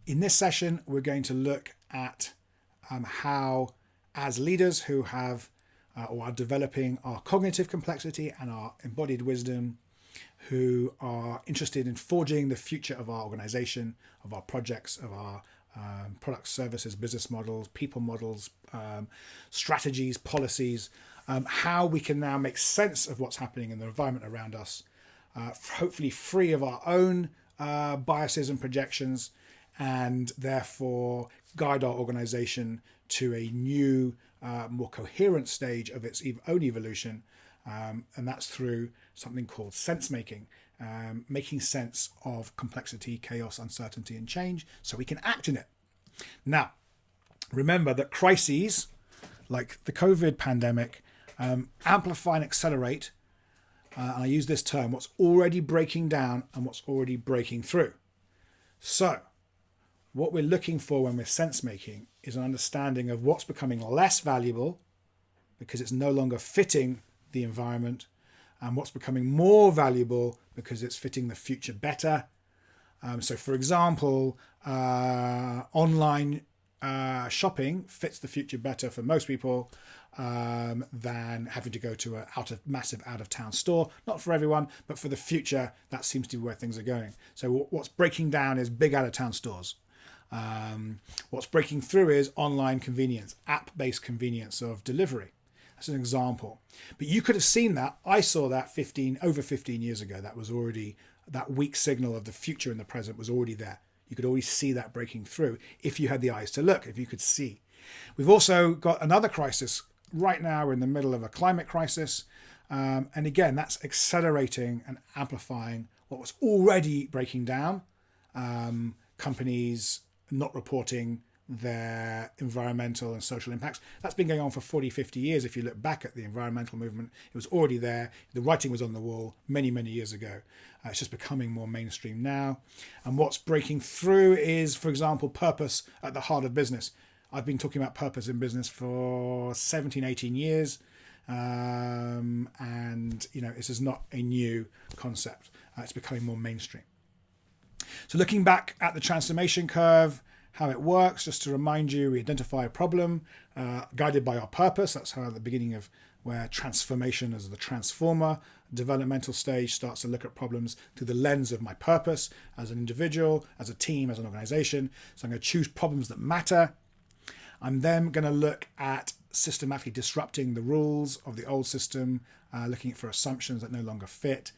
In this session, we're going to look at how, as leaders who have or are developing our cognitive complexity and our embodied wisdom, who are interested in forging the future of our organization, of our projects, of our products, services, business models, people models, strategies, policies, how we can now make sense of what's happening in the environment around us, hopefully free of our own biases and projections, and therefore guide our organization to a new, more coherent stage of its own evolution. And that's through something called sense making, making sense of complexity, chaos, uncertainty, and change so we can act in it. Now, remember that crises like the COVID pandemic amplify and accelerate, and I use this term, what's already breaking down and what's already breaking through. So, what we're looking for when we're sense making is an understanding of what's becoming less valuable because it's no longer fitting the environment, and what's becoming more valuable because it's fitting the future better. So for example, online shopping fits the future better for most people than having to go to a massive out-of-town store. Not for everyone, but for the future, that seems to be where things are going. So what's breaking down is big out-of-town stores. What's breaking through is online convenience, app-based convenience of delivery. That's an example. But you could have seen that. I saw that over 15 years ago. That was already, that weak signal of the future and the present was already there. You could always see that breaking through if you had the eyes to look, if you could see. We've also got another crisis. Right now, we're in the middle of a climate crisis. And again, that's accelerating and amplifying what was already breaking down. Companies not reporting their environmental and social impacts. That's been going on for 40, 50 years. If you look back at the environmental movement, it was already there. The writing was on the wall many, many years ago. It's just becoming more mainstream now. And what's breaking through is, for example, purpose at the heart of business. I've been talking about purpose in business for 17, 18 years. And, this is not a new concept. It's becoming more mainstream. So looking back at the transformation curve, how it works, just to remind you, we identify a problem guided by our purpose. That's how at the beginning of where transformation as the transformer developmental stage starts to look at problems through the lens of my purpose as an individual, as a team, as an organization. So I'm going to choose problems that matter. I'm then going to look at systematically disrupting the rules of the old system, looking for assumptions that no longer fit.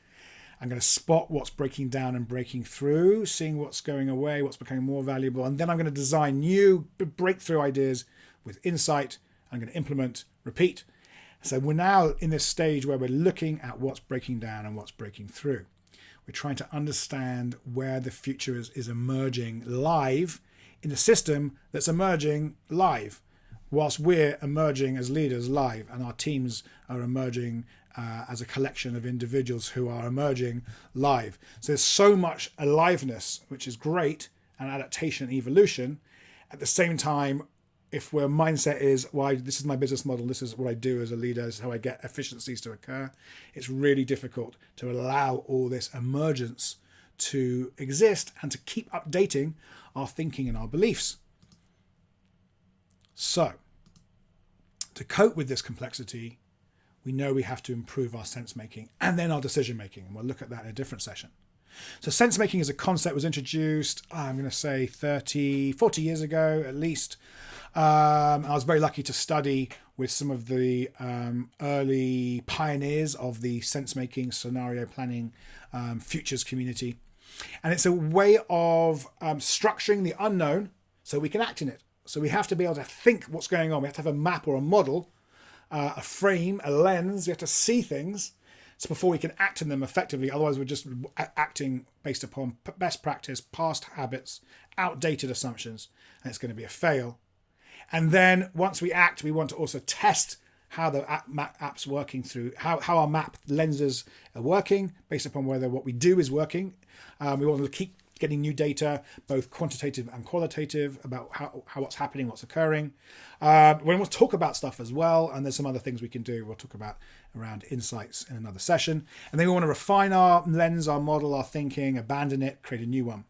I'm going to spot what's breaking down and breaking through, seeing what's going away, what's becoming more valuable. And then I'm going to design new breakthrough ideas with insight. I'm going to implement, repeat. So we're now in this stage where we're looking at what's breaking down and what's breaking through. We're trying to understand where the future is emerging live in a system that's emerging live, whilst we're emerging as leaders live, and our teams are emerging as a collection of individuals who are emerging live. So there's so much aliveness, which is great, and adaptation and evolution. At the same time, if our mindset is, well, this is my business model, this is what I do as a leader, this is how I get efficiencies to occur, it's really difficult to allow all this emergence to exist and to keep updating our thinking and our beliefs. So, to cope with this complexity, we know we have to improve our sense making and then our decision making. And we'll look at that in a different session. So sense making as a concept was introduced, I'm going to say 30, 40 years ago at least. I was very lucky to study with some of the early pioneers of the sense making, scenario planning, futures community. And it's a way of structuring the unknown so we can act in it. So we have to be able to think what's going on. We have to have a map or a model, a frame, a lens. We have to see things so before we can act in them effectively. Otherwise, we're just acting based upon best practice, past habits, outdated assumptions, and it's going to be a fail. And then once we act, we want to also test how the app's working through, how our map lenses are working based upon whether what we do is working. We want to keep getting new data, both quantitative and qualitative, about how what's happening, what's occurring. We want to talk about stuff as well, and there's some other things we can do. We'll talk about around insights in another session. And then we want to refine our lens, our model, our thinking, abandon it, create a new one.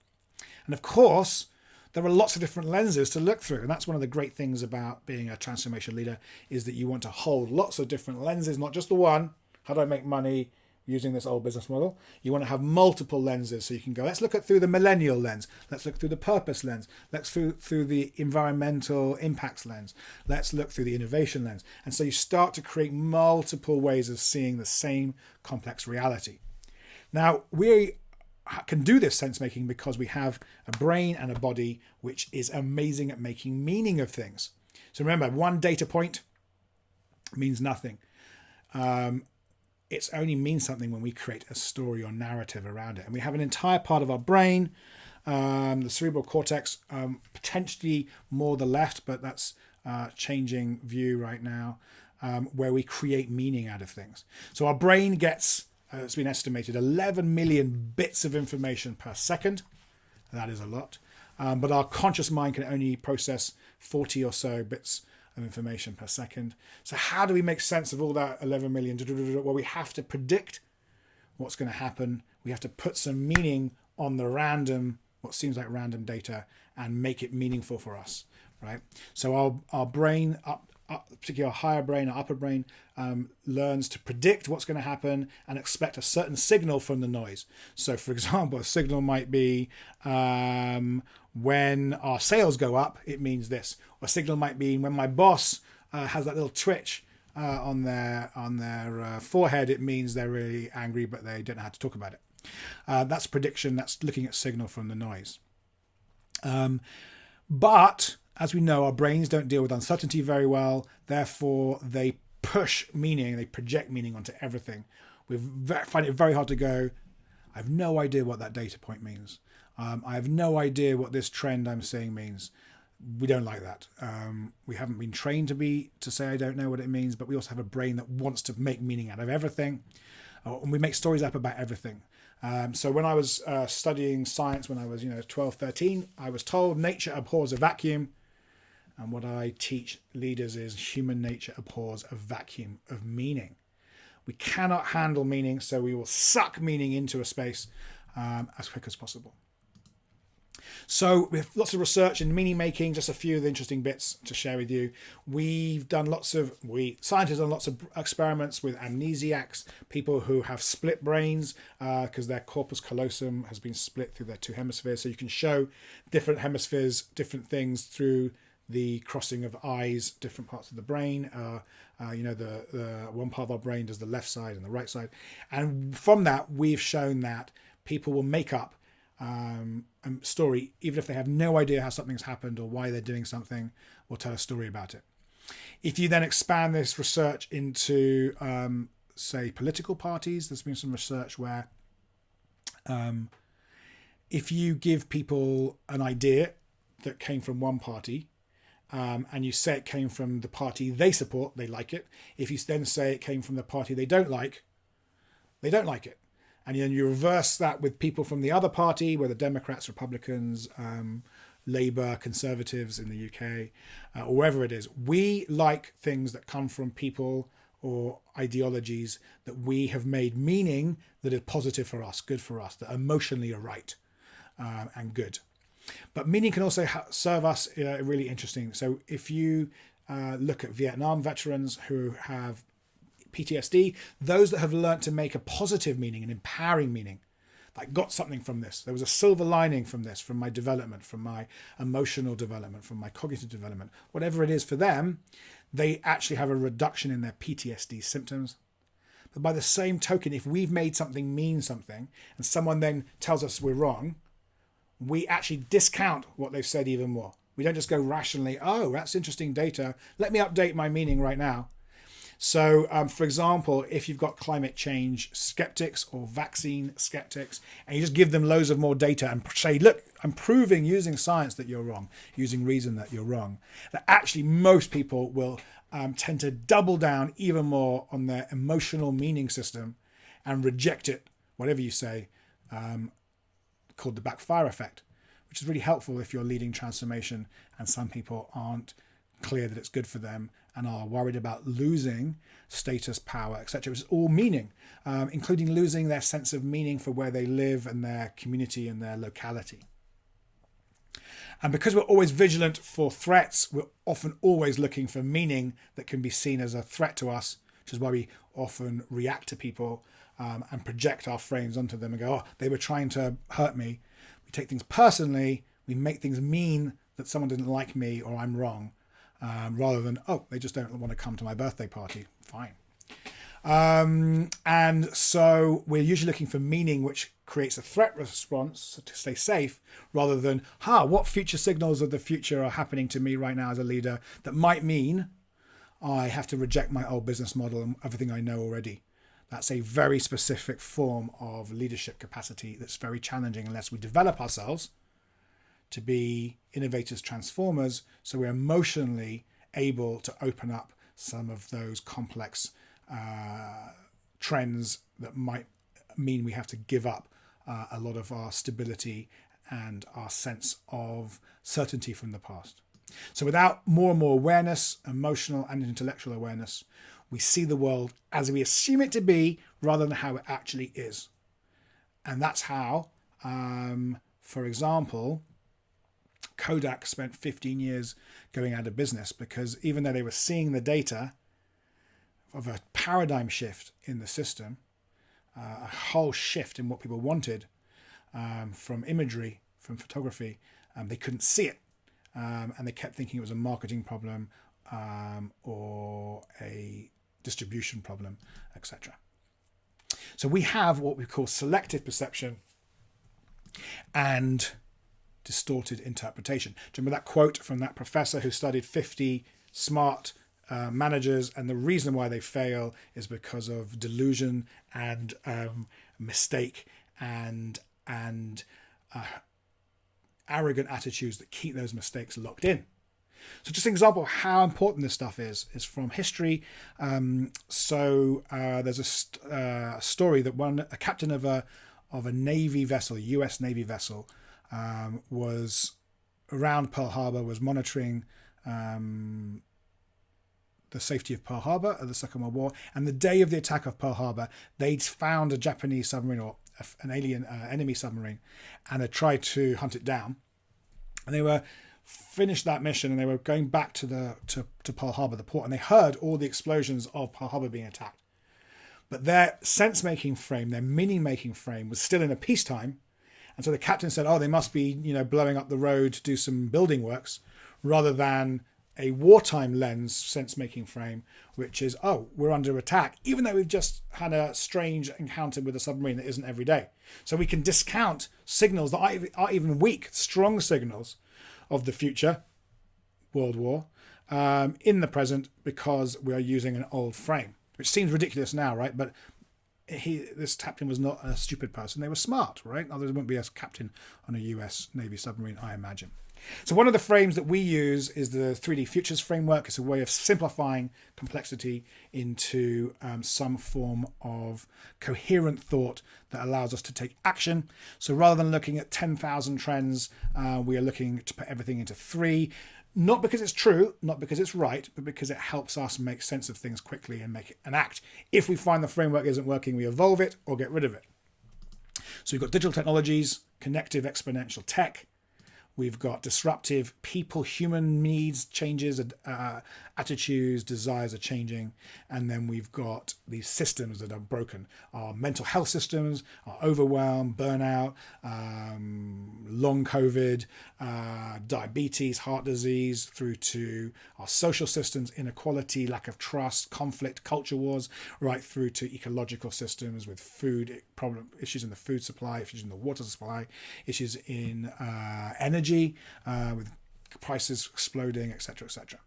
And of course, there are lots of different lenses to look through. And that's one of the great things about being a transformation leader, is that you want to hold lots of different lenses, not just the one. How do I make money using this old business model? You want to have multiple lenses, so you can go, let's look at through the millennial lens. Let's look through the purpose lens. Let's through the environmental impacts lens. Let's look through the innovation lens. And so you start to create multiple ways of seeing the same complex reality. Now, we can do this sense making because we have a brain and a body which is amazing at making meaning of things. So remember, one data point means nothing. It only means something when we create a story or narrative around it. And we have an entire part of our brain, the cerebral cortex, potentially more the left, but that's changing view right now, where we create meaning out of things. So our brain gets, it's been estimated, 11 million bits of information per second. That is a lot. But our conscious mind can only process 40 or so bits of information per second. So how do we make sense of all that 11 million? Well, we have to predict what's going to happen. We have to put some meaning on the random, what seems like random data, and make it meaningful for us, right? So our brain, particularly our higher brain, our upper brain, learns to predict what's going to happen and expect a certain signal from the noise. So for example, a signal might be when our sales go up, it means this. Or a signal might be when my boss has that little twitch on their forehead, it means they're really angry, but they don't know how to talk about it. That's prediction. That's looking at signal from the noise. But as we know, our brains don't deal with uncertainty very well. Therefore, they push meaning, they project meaning onto everything. We find it very hard to go, I have no idea what that data point means. I have no idea what this trend I'm seeing means. We don't like that. We haven't been trained to say I don't know what it means, but we also have a brain that wants to make meaning out of everything. And we make stories up about everything. So when I was studying science, when I was 12, 13, I was told nature abhors a vacuum. And what I teach leaders is human nature abhors a vacuum of meaning. We cannot handle meaning, so we will suck meaning into a space as quick as possible. So with lots of research in meaning making, just a few of the interesting bits to share with you. Scientists have done lots of experiments with amnesiacs, people who have split brains because their corpus callosum has been split through their two hemispheres. So you can show different hemispheres, different things through the crossing of eyes, different parts of the brain. The one part of our brain does the left side and the right side. And from that, we've shown that people will make up a story, even if they have no idea how something's happened or why they're doing something, will tell a story about it. If you then expand this research into, say, political parties, there's been some research where if you give people an idea that came from one party, and you say it came from the party they support, they like it. If you then say it came from the party they don't like it. And then you reverse that with people from the other party, whether Democrats, Republicans, Labour, Conservatives in the UK, or wherever it is. We like things that come from people or ideologies that we have made meaning that is positive for us, good for us, that emotionally are right and good. But meaning can also serve us really interesting. So if you look at Vietnam veterans who have PTSD, those that have learnt to make a positive meaning, an empowering meaning, like got something from this. There was a silver lining from this, from my development, from my emotional development, from my cognitive development, whatever it is for them, they actually have a reduction in their PTSD symptoms. But by the same token, if we've made something mean something and someone then tells us we're wrong, we actually discount what they've said even more. We don't just go rationally, oh, that's interesting data. Let me update my meaning right now. So, for example, if you've got climate change skeptics or vaccine skeptics, and you just give them loads of more data and say, look, I'm proving using science that you're wrong, using reason that you're wrong, that actually most people will tend to double down even more on their emotional meaning system and reject it, whatever you say, called the backfire effect, which is really helpful if you're leading transformation and some people aren't clear that it's good for them and are worried about losing status, power, etc. It's all meaning, including losing their sense of meaning for where they live and their community and their locality. And because we're always vigilant for threats, we're often always looking for meaning that can be seen as a threat to us, which is why we often react to people and project our frames onto them and go, oh, they were trying to hurt me. We take things personally, we make things mean that someone didn't like me or I'm wrong, rather than, oh, they just don't want to come to my birthday party. Fine. And so we're usually looking for meaning which creates a threat response to stay safe, rather than, what future signals of the future are happening to me right now as a leader that might mean I have to reject my old business model and everything I know already. That's a very specific form of leadership capacity that's very challenging unless we develop ourselves to be innovators, transformers, so we're emotionally able to open up some of those complex trends that might mean we have to give up a lot of our stability and our sense of certainty from the past. So without more and more awareness, emotional and intellectual awareness, we see the world as we assume it to be rather than how it actually is. And that's how, for example, Kodak spent 15 years going out of business, because even though they were seeing the data of a paradigm shift in the system, a whole shift in what people wanted from imagery, from photography, they couldn't see it. And they kept thinking it was a marketing problem or a distribution problem, etc. So we have what we call selective perception and distorted interpretation. Do you remember that quote from that professor who studied 50 smart managers, and the reason why they fail is because of delusion and mistake and arrogant attitudes that keep those mistakes locked in. So just an example of how important this stuff is from history. There's a story that a captain of a Navy vessel, a US Navy vessel, was around Pearl Harbor, was monitoring the safety of Pearl Harbor at the Second World War. And the day of the attack of Pearl Harbor, they'd found a Japanese submarine or an alien enemy submarine, and they tried to hunt it down. And they were finished that mission, and they were going back to Pearl Harbor, the port, and they heard all the explosions of Pearl Harbor being attacked. But their sense-making frame, their meaning-making frame, was still in a peacetime. And so the captain said, oh, they must be, blowing up the road to do some building works, rather than a wartime lens sense-making frame, which is, oh, we're under attack, even though we've just had a strange encounter with a submarine that isn't every day. So we can discount signals that are even weak, strong signals of the future, World War, in the present, because we are using an old frame, which seems ridiculous now, right? But this captain was not a stupid person. They were smart, right? Otherwise, there wouldn't be a captain on a US Navy submarine, I imagine. So one of the frames that we use is the 3D Futures framework. It's a way of simplifying complexity into some form of coherent thought that allows us to take action. So rather than looking at 10,000 trends, we are looking to put everything into 3. Not because it's true, not because it's right, but because it helps us make sense of things quickly and make an act. If we find the framework isn't working, we evolve it or get rid of it. So we've got digital technologies, connective exponential tech. We've got disruptive people, human needs changes, attitudes, desires are changing. And then we've got these systems that are broken. Our mental health systems, our overwhelm, burnout, long COVID, diabetes, heart disease, through to our social systems, inequality, lack of trust, conflict, culture wars, right through to ecological systems with food issues in the food supply, issues in the water supply, issues in energy, with prices exploding, etc., etc.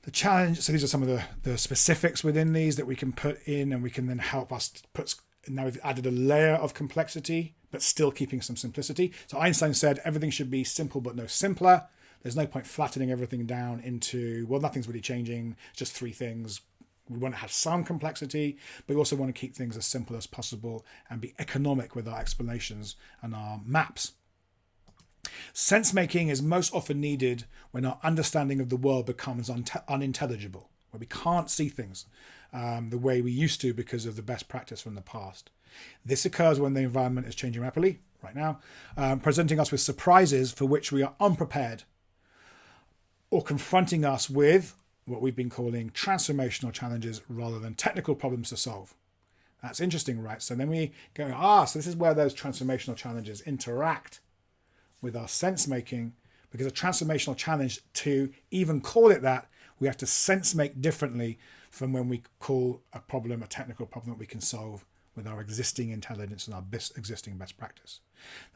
The challenge, so these are some of the specifics within these that we can put in, and we can then help us put, now we've added a layer of complexity, but still keeping some simplicity. So Einstein said everything should be simple, but no simpler. There's no point flattening everything down into, well, nothing's really changing, just 3 things. We want to have some complexity, but we also want to keep things as simple as possible and be economic with our explanations and our maps. Sense making is most often needed when our understanding of the world becomes unintelligible, where we can't see things the way we used to because of the best practice from the past. This occurs when the environment is changing rapidly, right now, presenting us with surprises for which we are unprepared, or confronting us with what we've been calling transformational challenges rather than technical problems to solve. That's interesting, right? So then we go, so this is where those transformational challenges interact with our sense making, because a transformational challenge, to even call it that, we have to sense make differently from when we call a problem a technical problem that we can solve with our existing intelligence and our existing best practice.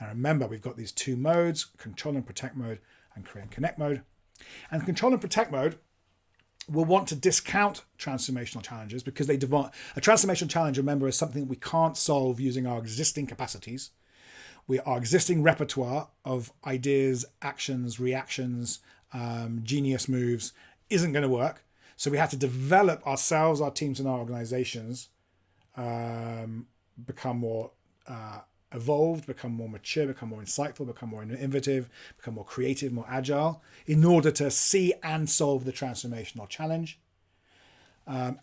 Now remember, we've got these two modes, control and protect mode and create and connect mode. And control and protect mode will want to discount transformational challenges because they develop. A transformational challenge, remember, is something that we can't solve using our existing capacities. Our existing repertoire of ideas, actions, reactions, genius moves isn't going to work. So we have to develop ourselves, our teams and our organizations, become more evolved, become more mature, become more insightful, become more innovative, become more creative, more agile, in order to see and solve the transformational challenge.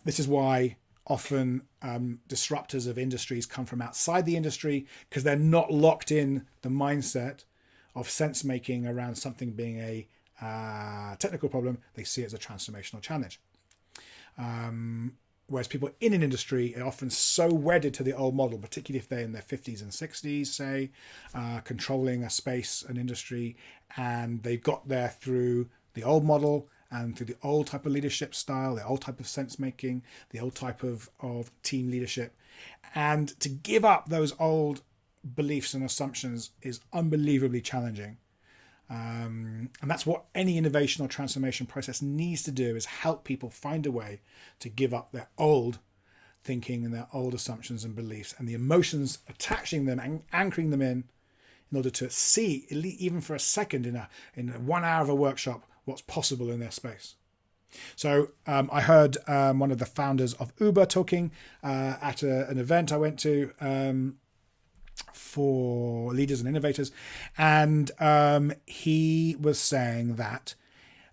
This is why often disruptors of industries come from outside the industry, because they're not locked in the mindset of sense making around something being a technical problem. They see it as a transformational challenge. Whereas people in an industry are often so wedded to the old model, particularly if they're in their 50s and 60s, say, controlling a space, an industry, and they've got there through the old model and through the old type of leadership style, the old type of sense making, the old type of team leadership. And to give up those old beliefs and assumptions is unbelievably challenging. And that's what any innovation or transformation process needs to do, is help people find a way to give up their old thinking and their old assumptions and beliefs and the emotions attaching them and anchoring them in order to see, even for a second in 1 hour of a workshop, what's possible in their space. So I heard one of the founders of Uber talking at an event I went to for leaders and innovators, and he was saying that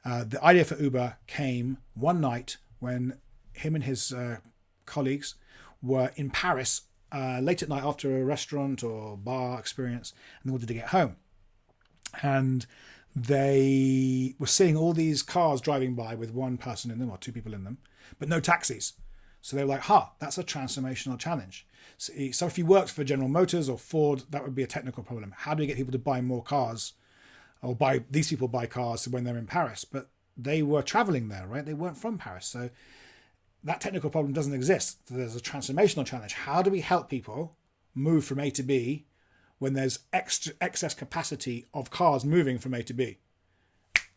the idea for Uber came one night when him and his colleagues were in Paris late at night after a restaurant or bar experience, and they wanted to get home. And they were seeing all these cars driving by with one person in them or two people in them, but no taxis. So they were like, that's a transformational challenge. So if you worked for General Motors or Ford, that would be a technical problem. How do we get people to buy more cars, or these people buy cars when they're in Paris? But they were traveling there, right? They weren't from Paris. So that technical problem doesn't exist. So there's a transformational challenge. How do we help people move from A to B when there's excess capacity of cars moving from A to B?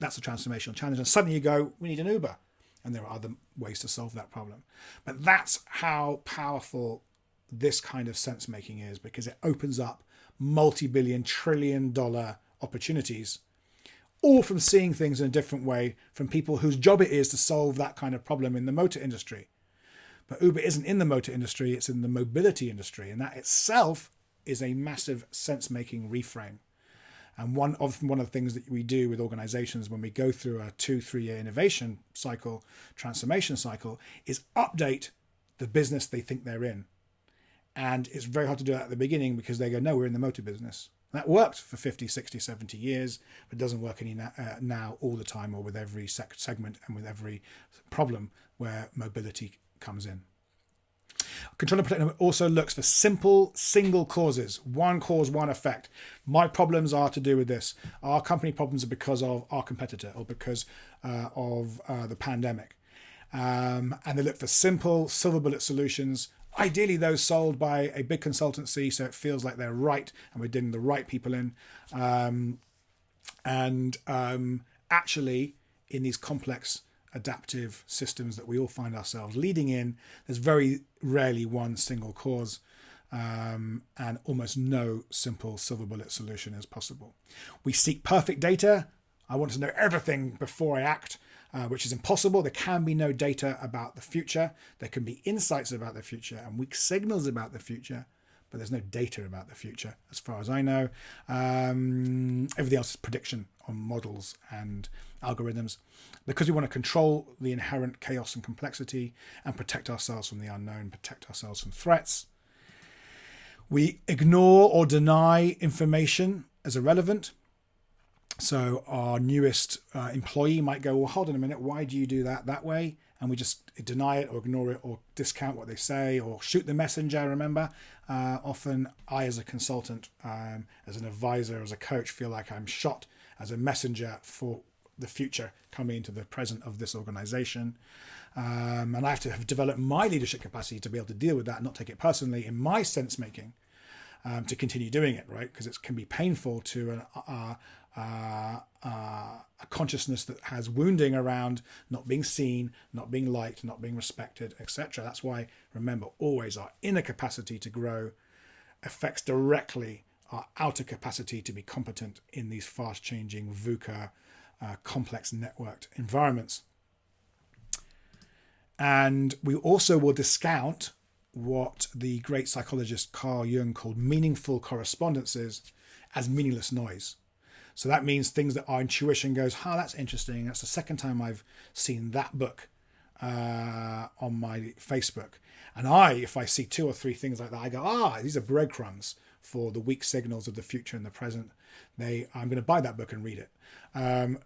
That's a transformational challenge. And suddenly you go, we need an Uber. And there are other ways to solve that problem. But that's how powerful this kind of sense making is, because it opens up multi-billion, trillion-dollar opportunities, all from seeing things in a different way from people whose job it is to solve that kind of problem in the motor industry. But Uber isn't in the motor industry, it's in the mobility industry. And that itself is a massive sense-making reframe. And one of the things that we do with organizations when we go through a 2-3 year innovation cycle, transformation cycle, is update the business they think they're in. And it's very hard to do that at the beginning because they go, no, we're in the motor business. That worked for 50, 60, 70 years, but it doesn't work now all the time, or with every segment and with every problem where mobility comes in. Control and Protect also looks for simple single causes, one cause, one effect. My problems are to do with this. Our company problems are because of our competitor or because of the pandemic. And they look for simple silver bullet solutions, ideally those sold by a big consultancy, so it feels like they're right and we're getting the right people in. Actually, in these complex adaptive systems that we all find ourselves leading in, there's very rarely one single cause, and almost no simple silver bullet solution is possible. We seek perfect data. I want to know everything before I act, which is impossible. There can be no data about the future. There can be insights about the future and weak signals about the future, but there's no data about the future as far as I know. Everything else is prediction on models and algorithms, because we want to control the inherent chaos and complexity and protect ourselves from the unknown, protect ourselves from threats. We ignore or deny information as irrelevant. So our newest employee might go, well, hold on a minute, why do you do that way? And we just deny it or ignore it or discount what they say or shoot the messenger, remember? Often I, as a consultant, as an advisor, as a coach, feel like I'm shot as a messenger for the future coming into the present of this organization. And I have to have developed my leadership capacity to be able to deal with that and not take it personally in my sense making, to continue doing it, right? Because it can be painful to a consciousness that has wounding around not being seen, not being liked, not being respected, etc. That's why, remember, always our inner capacity to grow affects directly our outer capacity to be competent in these fast-changing VUCA, complex networked environments. And we also will discount what the great psychologist Carl Jung called meaningful correspondences as meaningless noise. So that means things that our intuition goes, that's interesting. That's the second time I've seen that book on my Facebook. And if I see 2 or 3 things like that, I go, these are breadcrumbs for the weak signals of the future and the present. I'm going to buy that book and read it.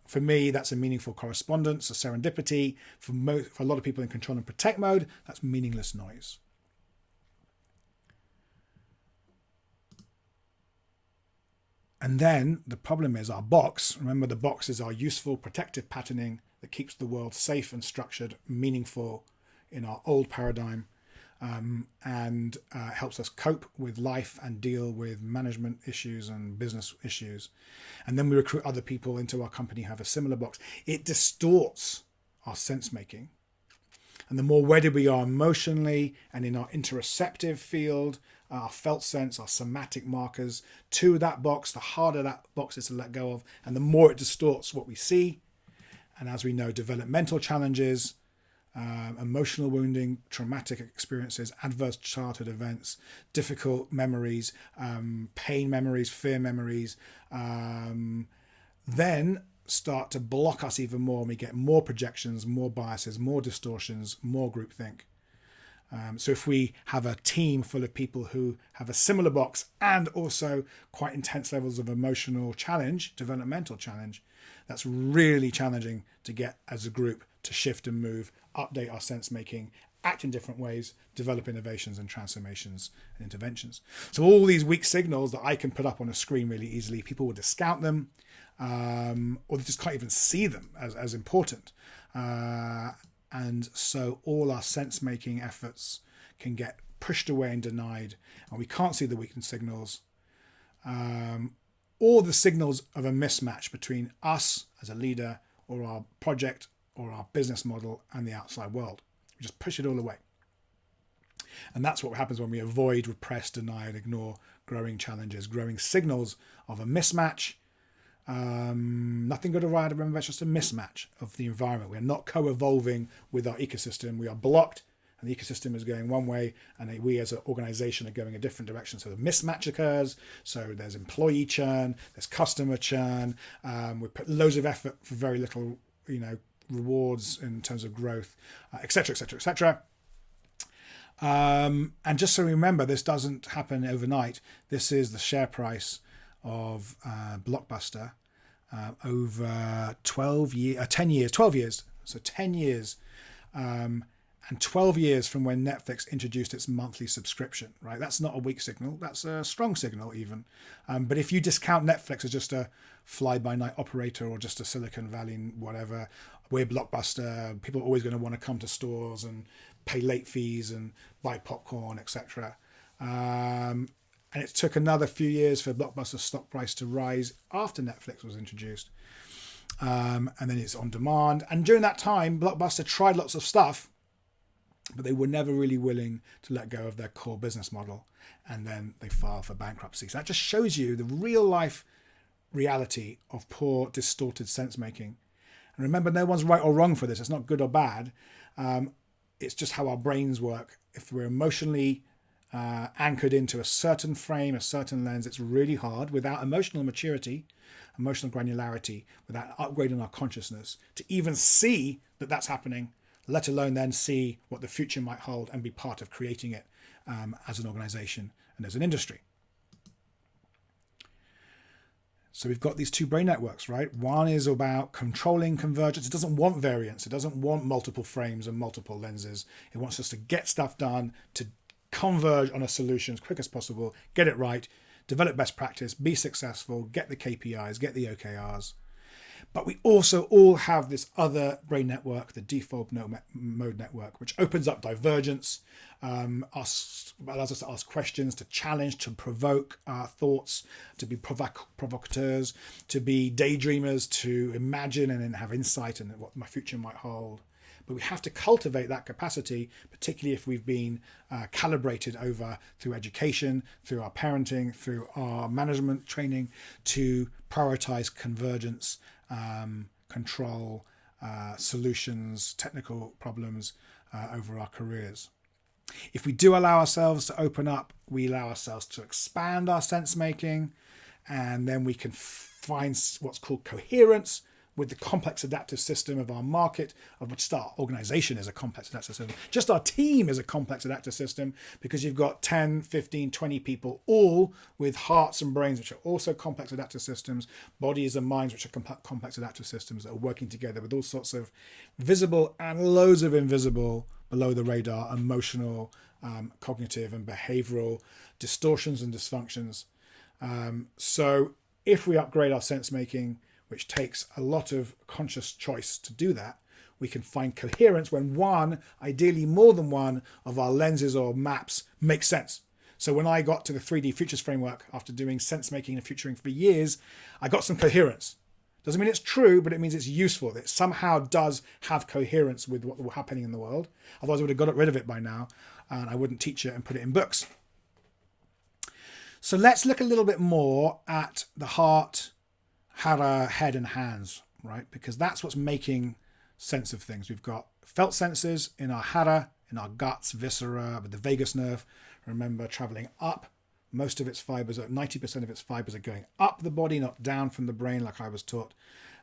For me, that's a meaningful correspondence, a serendipity. For a lot of people in control and protect mode, that's meaningless noise. And then the problem is our box. Remember, the box is our useful protective patterning that keeps the world safe and structured, meaningful in our old paradigm, and helps us cope with life and deal with management issues and business issues. And then we recruit other people into our company who have a similar box. It distorts our sense making. And the more wedded we are emotionally and in our interoceptive field, our felt sense, our somatic markers to that box, the harder that box is to let go of, and the more it distorts what we see. And as we know, developmental challenges, emotional wounding, traumatic experiences, adverse childhood events, difficult memories, pain memories, fear memories, then start to block us even more, and we get more projections, more biases, more distortions, more groupthink. So if we have a team full of people who have a similar box and also quite intense levels of emotional challenge, developmental challenge, that's really challenging to get as a group to shift and move, update our sense making, act in different ways, develop innovations and transformations and interventions. So all these weak signals that I can put up on a screen really easily, people will discount them, or they just can't even see them as important. And so all our sense-making efforts can get pushed away and denied, and we can't see the weakened signals, or the signals of a mismatch between us as a leader or our project or our business model and the outside world. We just push it all away. And that's what happens when we avoid, repress, deny, and ignore growing challenges, growing signals of a mismatch. Nothing good or right, remember, it's just a mismatch of the environment. We're not co-evolving with our ecosystem. We are blocked, and the ecosystem is going one way, and we as an organization are going a different direction. So the mismatch occurs. So there's employee churn, there's customer churn. We put loads of effort for very little, rewards in terms of growth, et cetera, et cetera, et cetera. And just so remember, this doesn't happen overnight. This is the share price of Blockbuster over 12 years. So 10 years, and 12 years from when Netflix introduced its monthly subscription, right? That's not a weak signal. That's a strong signal even. But if you discount Netflix as just a fly-by-night operator or just a Silicon Valley whatever, we're Blockbuster. People are always going to want to come to stores and pay late fees and buy popcorn, etc. And it took another few years for Blockbuster's stock price to rise after Netflix was introduced. And then it's on demand. And during that time, Blockbuster tried lots of stuff, but they were never really willing to let go of their core business model. And then they filed for bankruptcy. So that just shows you the real life reality of poor, distorted sense making. And remember, no one's right or wrong for this. It's not good or bad. It's just how our brains work. If we're emotionally anchored into a certain frame, a certain lens. It's really hard without emotional maturity, emotional granularity, without upgrading our consciousness to even see that that's happening, let alone then see what the future might hold and be part of creating it as an organization and as an industry. So we've got these two brain networks, right? One is about controlling convergence. It doesn't want variance. It doesn't want multiple frames and multiple lenses. It wants us to get stuff done, to converge on a solution as quick as possible, get it right, develop best practice, be successful, get the KPIs, get the OKRs. But we also all have this other brain network, the default mode network, which opens up divergence, allows us to ask questions, to challenge, to provoke our thoughts, to be provocateurs, to be daydreamers, to imagine and then have insight into what my future might hold. But we have to cultivate that capacity, particularly if we've been calibrated over through education, through our parenting, through our management training, to prioritize convergence, control, solutions, technical problems over our careers. If we do allow ourselves to open up, we allow ourselves to expand our sense making, and then we can find what's called coherence with the complex adaptive system of our market, of which our organization is a complex adaptive system. Just our team is a complex adaptive system, because you've got 10, 15, 20 people, all with hearts and brains, which are also complex adaptive systems, bodies and minds, which are complex adaptive systems that are working together with all sorts of visible and loads of invisible, below the radar, emotional, cognitive and behavioral distortions and dysfunctions. So if we upgrade our sense making, which takes a lot of conscious choice to do that, we can find coherence when one, ideally more than one, of our lenses or maps makes sense. So when I got to the 3D Futures framework, after doing sense making and futuring for years, I got some coherence. Doesn't mean it's true, but it means it's useful. It somehow does have coherence with what's happening in the world. Otherwise I would have got rid of it by now, and I wouldn't teach it and put it in books. So let's look a little bit more at the heart, hara, head and hands, right? Because that's what's making sense of things. We've got felt senses in our hara, in our guts, viscera, with the vagus nerve, remember, traveling up. Most of its fibers, 90% of its fibers are going up the body, not down from the brain, like I was taught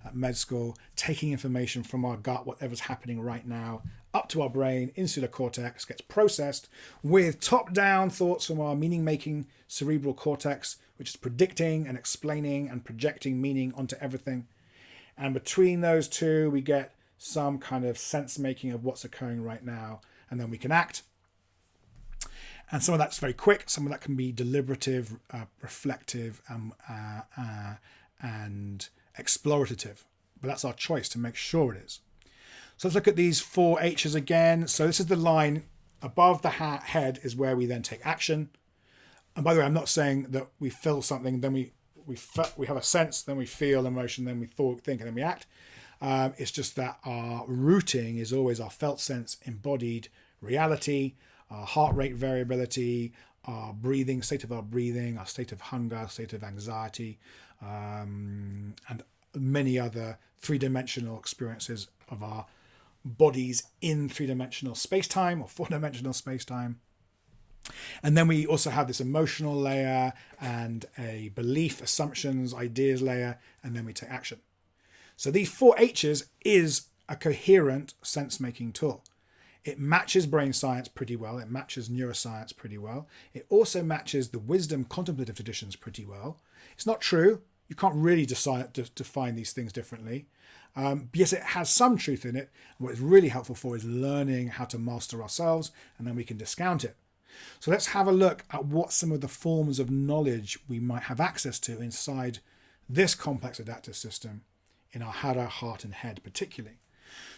at med school, taking information from our gut, whatever's happening right now, up to our brain, insular cortex, gets processed with top-down thoughts from our meaning-making cerebral cortex, which is predicting and explaining and projecting meaning onto everything. And between those two, we get some kind of sense-making of what's occurring right now, and then we can act. And some of that's very quick, some of that can be deliberative, reflective, and explorative. But that's our choice to make sure it is. So let's look at these 4 H's again. So this is the line above the head is where we then take action. And by the way, I'm not saying that we feel something, then we have a sense, then we feel emotion, then we think, and then we act. It's just that our rooting is always our felt sense, embodied reality, our heart rate variability, our breathing, state of our breathing, our state of hunger, state of anxiety, and many other three-dimensional experiences of our bodies in three-dimensional space-time or four-dimensional space-time. And then we also have this emotional layer and a belief, assumptions, ideas layer, and then we take action. So these 4 H's is a coherent sense-making tool. It matches brain science pretty well. It matches neuroscience pretty well. It also matches the wisdom contemplative traditions pretty well. It's not true. You can't really define these things differently. Yes, it has some truth in it. And what it's really helpful for is learning how to master ourselves, and then we can discount it. So let's have a look at what some of the forms of knowledge we might have access to inside this complex adaptive system in our hara, heart and head particularly.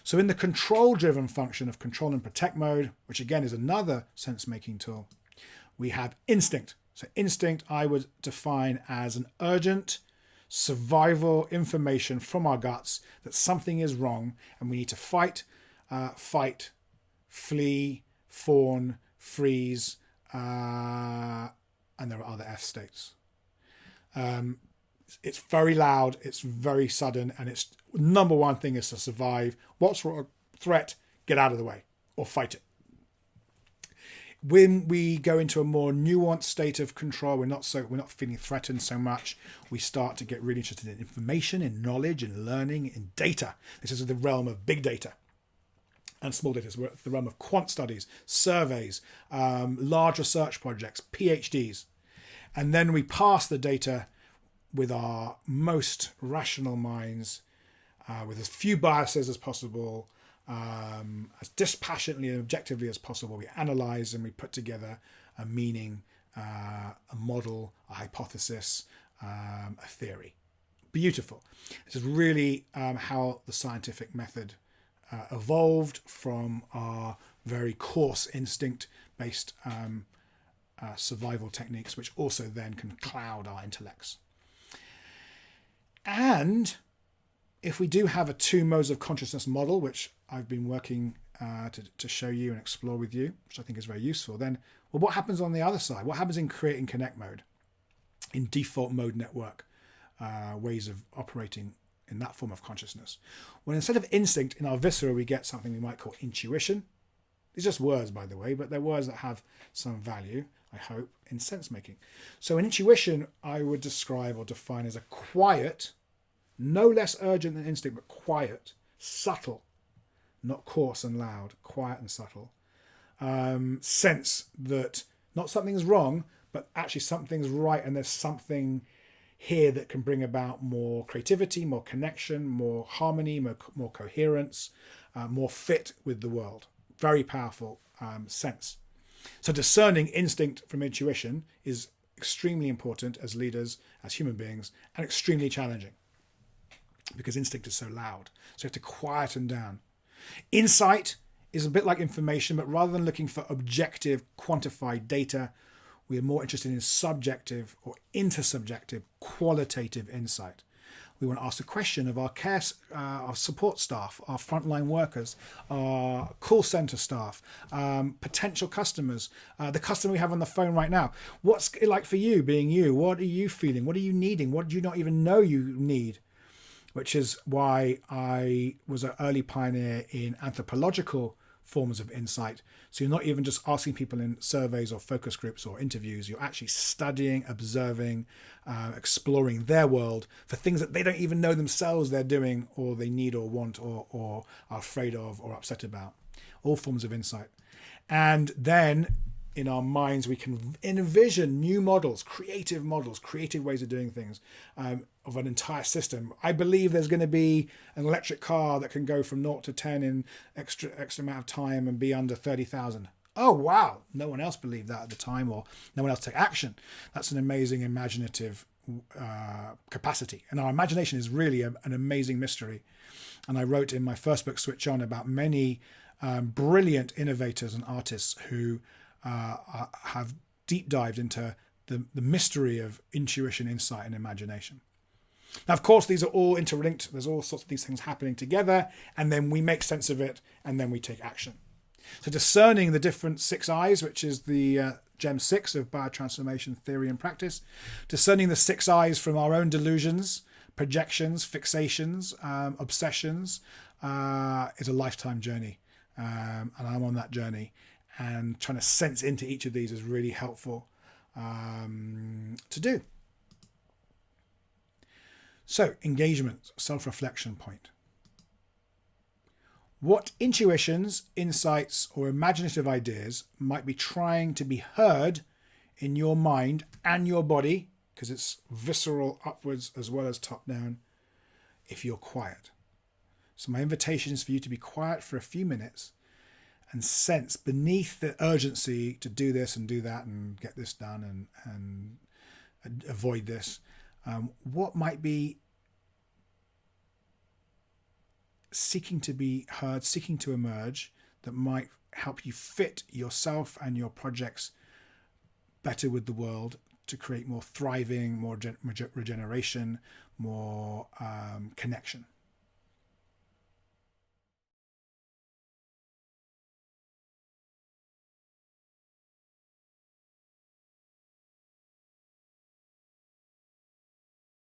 So in the control-driven function of control and protect mode, which again is another sense-making tool, we have instinct. So instinct I would define as an urgent survival information from our guts that something is wrong and we need to fight, flee, fawn, freeze, and there are other F states. It's very loud, it's very sudden, and its number one thing is to survive. What's a threat? Get out of the way or fight it. when we go into a more nuanced state of control, we're not feeling threatened so much. We start to get really interested in information, in knowledge, in learning, in data. This is the realm of big data and small data. So we're at the realm of quant studies, surveys, large research projects, PhDs. And then we pass the data with our most rational minds, with as few biases as possible, as dispassionately and objectively as possible. We analyze and we put together a meaning, a model, a hypothesis, a theory. Beautiful. This is really how the scientific method evolved from our very coarse instinct-based survival techniques, which also then can cloud our intellects. And if we do have a two modes of consciousness model, which I've been working to show you and explore with you, which I think is very useful, then, well, what happens on the other side? What happens in create and connect mode, in default mode network ways of operating in that form of consciousness? Well, instead of instinct, in our viscera, we get something we might call intuition. These are just words, by the way, but they're words that have some value, I hope, in sense making. So an intuition I would describe or define as a quiet, no less urgent than instinct, but quiet, subtle, not coarse and loud, quiet and subtle, sense that not something's wrong, but actually something's right, and there's something here that can bring about more creativity, more connection, more harmony, more coherence, more fit with the world. Very powerful sense. So discerning instinct from intuition is extremely important as leaders, as human beings, and extremely challenging because instinct is so loud. So you have to quieten down. Insight is a bit like information, but rather than looking for objective, quantified data, we are more interested in subjective or intersubjective, qualitative insight. We want to ask the question of our our support staff, our frontline workers, our call center staff, potential customers, the customer we have on the phone right now. What's it like for you being you? What are you feeling? What are you needing? What do you not even know you need? Which is why I was an early pioneer in anthropological forms of insight. So you're not even just asking people in surveys or focus groups or interviews. You're actually studying, observing, exploring their world for things that they don't even know themselves they're doing, or they need or want, or are afraid of or upset about. All forms of insight. And then in our minds, we can envision new models, creative ways of doing things, of an entire system. I believe there's going to be an electric car that can go from 0 to 10 in extra amount of time and be under 30,000. Oh, wow. No one else believed that at the time, or no one else took action. That's an amazing imaginative capacity. And our imagination is really an amazing mystery. And I wrote in my first book, Switch On, about many brilliant innovators and artists who have deep dived into the mystery of intuition, insight, and imagination. Now, of course, these are all interlinked. There's all sorts of these things happening together, and then we make sense of it, and then we take action. So discerning the different 6 I's, which is the Gem 6 of biotransformation theory and practice, discerning the 6 I's from our own delusions, projections, fixations, obsessions, is a lifetime journey. And I'm on that journey. And trying to sense into each of these is really helpful to do. So, engagement, self-reflection point. What intuitions, insights, or imaginative ideas might be trying to be heard in your mind and your body, because it's visceral upwards as well as top down, if you're quiet? So my invitation is for you to be quiet for a few minutes and sense beneath the urgency to do this and do that and get this done and avoid this, what might be seeking to be heard, seeking to emerge, that might help you fit yourself and your projects better with the world to create more thriving, more regeneration, more connection.